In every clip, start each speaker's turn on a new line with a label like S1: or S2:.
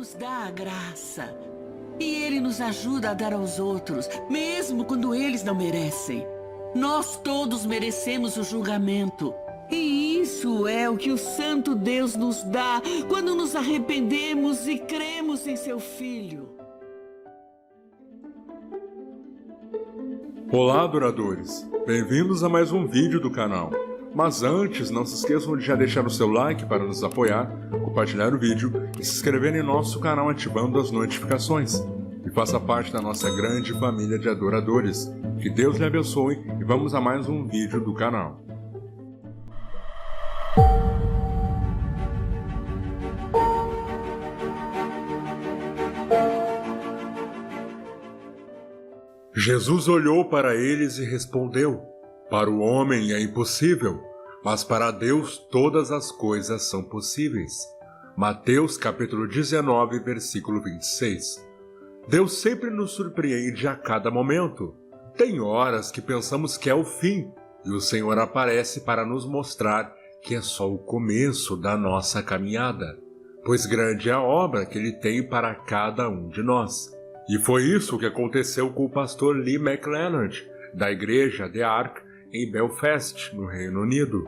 S1: nos dá a graça. E Ele nos ajuda a dar aos outros, mesmo quando eles não merecem. Nós todos merecemos o julgamento. E isso é o que o Santo Deus nos dá quando nos arrependemos e cremos em seu Filho.
S2: Olá, adoradores! Bem-vindos a mais um vídeo do canal. Mas antes, não se esqueçam de já deixar o seu like para nos apoiar, compartilhar o vídeo e se inscrever em nosso canal ativando as notificações. E faça parte da nossa grande família de adoradores. Que Deus lhe abençoe e vamos a mais um vídeo do canal. Jesus olhou para eles e respondeu: para o homem é impossível, mas para Deus todas as coisas são possíveis. Mateus capítulo 19, versículo 26. Deus sempre nos surpreende a cada momento. Tem horas que pensamos que é o fim, e o Senhor aparece para nos mostrar que é só o começo da nossa caminhada, pois grande é a obra que Ele tem para cada um de nós. E foi isso que aconteceu com o pastor Lee McLeod, da igreja The Ark, em Belfast, no Reino Unido.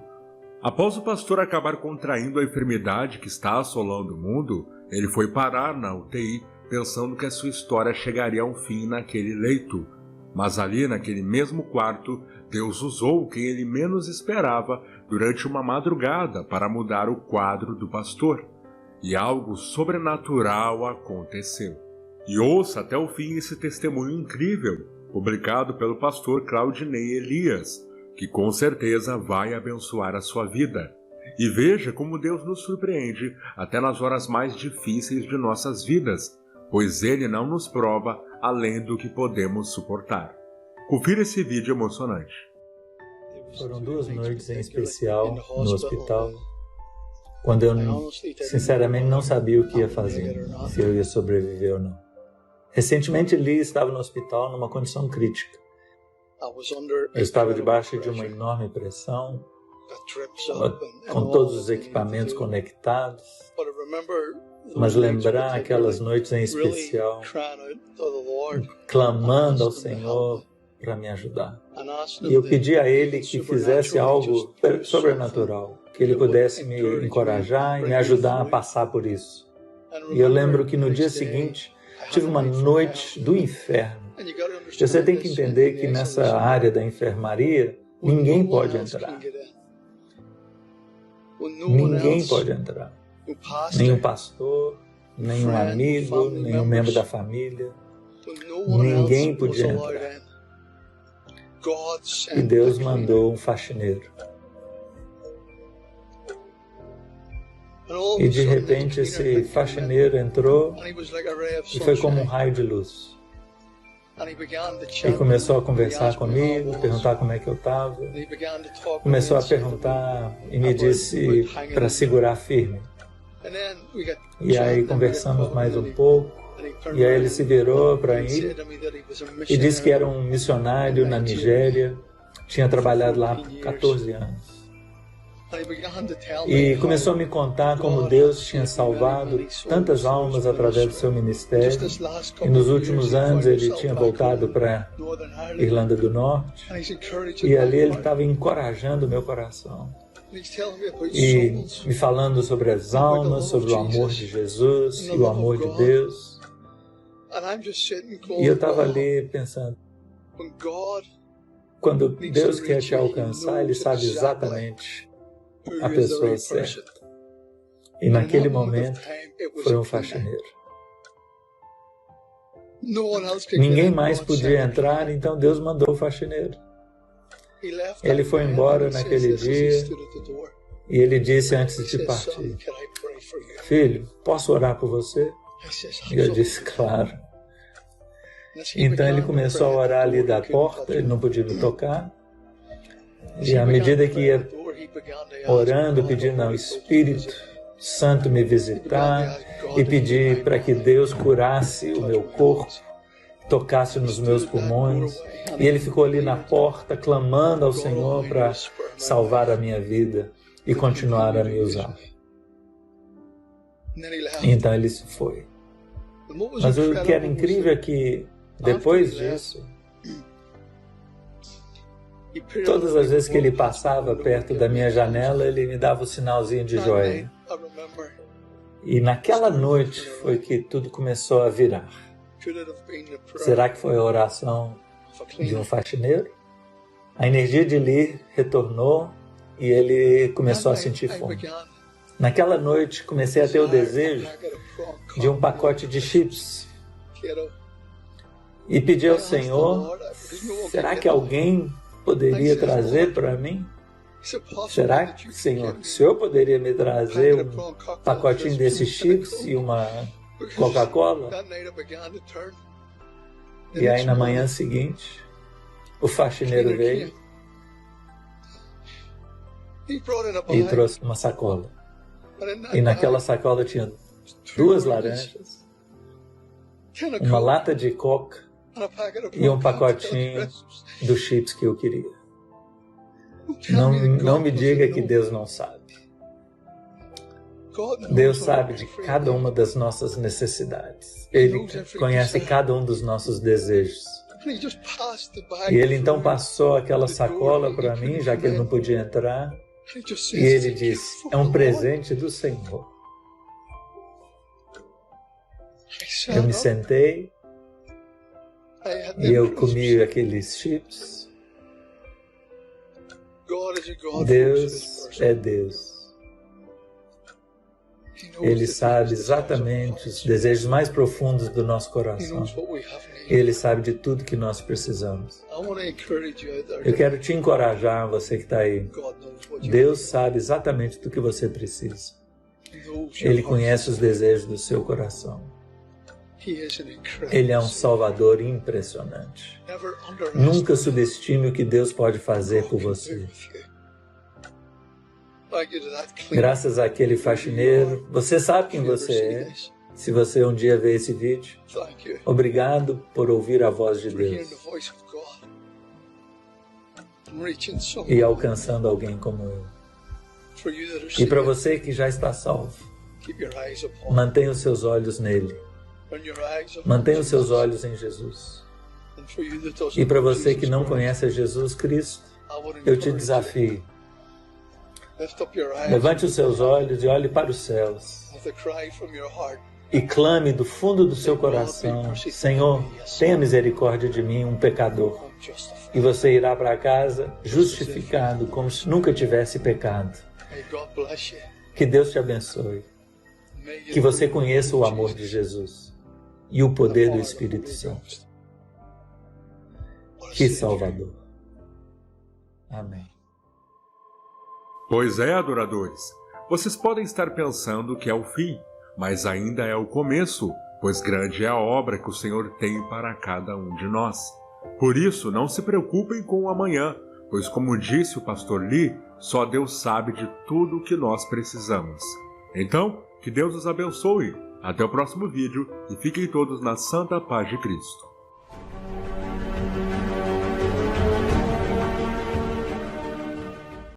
S2: Após o pastor acabar contraindo a enfermidade que está assolando o mundo, ele foi parar na UTI, pensando que a sua história chegaria a um fim naquele leito. Mas ali, naquele mesmo quarto, Deus usou quem ele menos esperava durante uma madrugada para mudar o quadro do pastor. E algo sobrenatural aconteceu. E ouça até o fim esse testemunho incrível, publicado pelo pastor Claudinei Elias, que com certeza vai abençoar a sua vida. E veja como Deus nos surpreende até nas horas mais difíceis de nossas vidas, pois Ele não nos prova além do que podemos suportar. Confira esse vídeo emocionante.
S3: Foram 2 noites em especial no hospital, quando eu sinceramente não sabia o que ia fazer, se eu ia sobreviver ou não. Recentemente, Lee estava no hospital numa condição crítica. Eu estava debaixo de uma enorme pressão, com todos os equipamentos conectados, mas lembrar aquelas noites em especial, clamando ao Senhor para me ajudar. E eu pedi a Ele que fizesse algo sobrenatural, que Ele pudesse me encorajar e me ajudar a passar por isso. E eu lembro que no dia seguinte, tive uma noite do inferno. Você tem que entender que nessa área da enfermaria, ninguém pode entrar. Ninguém pode entrar. Nenhum pastor, nenhum amigo, nenhum membro da família. Ninguém podia entrar. E Deus mandou um faxineiro. E de repente esse faxineiro entrou e foi como um raio de luz. E começou a conversar comigo, perguntar como é que eu estava. Começou a perguntar e me disse para segurar firme. E aí conversamos mais um pouco. E aí ele se virou para mim e disse que era um missionário na Nigéria. Tinha trabalhado lá por 14 anos. E começou a me contar como Deus tinha salvado tantas almas através do seu ministério. E nos últimos anos ele tinha voltado para a Irlanda do Norte. E ali ele estava encorajando o meu coração. E me falando sobre as almas, sobre o amor de Jesus e o amor de Deus. E eu estava ali pensando, quando Deus quer te alcançar, Ele sabe exatamente a pessoa certa. E naquele momento foi um faxineiro. Ninguém mais podia entrar, então Deus mandou o faxineiro. Ele foi embora naquele dia e ele disse antes de partir: filho, posso orar por você? E eu disse, claro. Então ele começou a orar ali da porta, ele não podia me tocar. E à medida que ia orando, pedindo ao Espírito Santo me visitar e pedir para que Deus curasse o meu corpo, tocasse nos meus pulmões. E ele ficou ali na porta, clamando ao Senhor para salvar a minha vida e continuar a me usar. Então ele se foi. Mas o que era incrível é que, depois disso, todas as vezes que ele passava perto da minha janela, ele me dava o sinalzinho de joia. E naquela noite foi que tudo começou a virar. Será que foi a oração de um faxineiro? A energia de Lee retornou e ele começou a sentir fome. Naquela noite comecei a ter o desejo de um pacote de chips. E pedi ao Senhor, será que alguém poderia trazer para mim? Será que, Senhor, o Senhor poderia me trazer um pacotinho desses chips e uma Coca-Cola? E aí na manhã seguinte, o faxineiro veio e trouxe uma sacola. E naquela sacola tinha 2 laranjas, uma lata de coca e um pacotinho dos chips que eu queria. Não me diga que Deus não sabe. Deus sabe de cada uma das nossas necessidades. Ele conhece cada um dos nossos desejos. E ele então passou aquela sacola para mim, já que ele não podia entrar, e ele disse, é um presente do Senhor. Eu me sentei e eu comi aqueles chips. Deus é Deus. Ele sabe exatamente os desejos mais profundos do nosso coração. Ele sabe de tudo que nós precisamos. Eu quero te encorajar, você que está aí. Deus sabe exatamente do que você precisa. Ele conhece os desejos do seu coração. Ele é um Salvador impressionante. Nunca subestime o que Deus pode fazer por você. Graças àquele faxineiro, você sabe quem você é. Se você um dia ver esse vídeo, obrigado por ouvir a voz de Deus e alcançando alguém como eu. E para você que já está salvo, mantenha os seus olhos nele. Mantenha os seus olhos em Jesus. E para você que não conhece a Jesus Cristo, eu te desafio. Levante os seus olhos e olhe para os céus. E clame do fundo do seu coração, Senhor, tenha misericórdia de mim, um pecador. E você irá para casa justificado, como se nunca tivesse pecado. Que Deus te abençoe. Que você conheça o amor de Jesus e o poder do Espírito Santo. Que Salvador. Amém.
S2: Pois é, adoradores, vocês podem estar pensando que é o fim, mas ainda é o começo, pois grande é a obra que o Senhor tem para cada um de nós. Por isso, não se preocupem com o amanhã, pois como disse o pastor Lee, só Deus sabe de tudo o que nós precisamos. Então, que Deus os abençoe. Até o próximo vídeo e fiquem todos na santa paz de Cristo.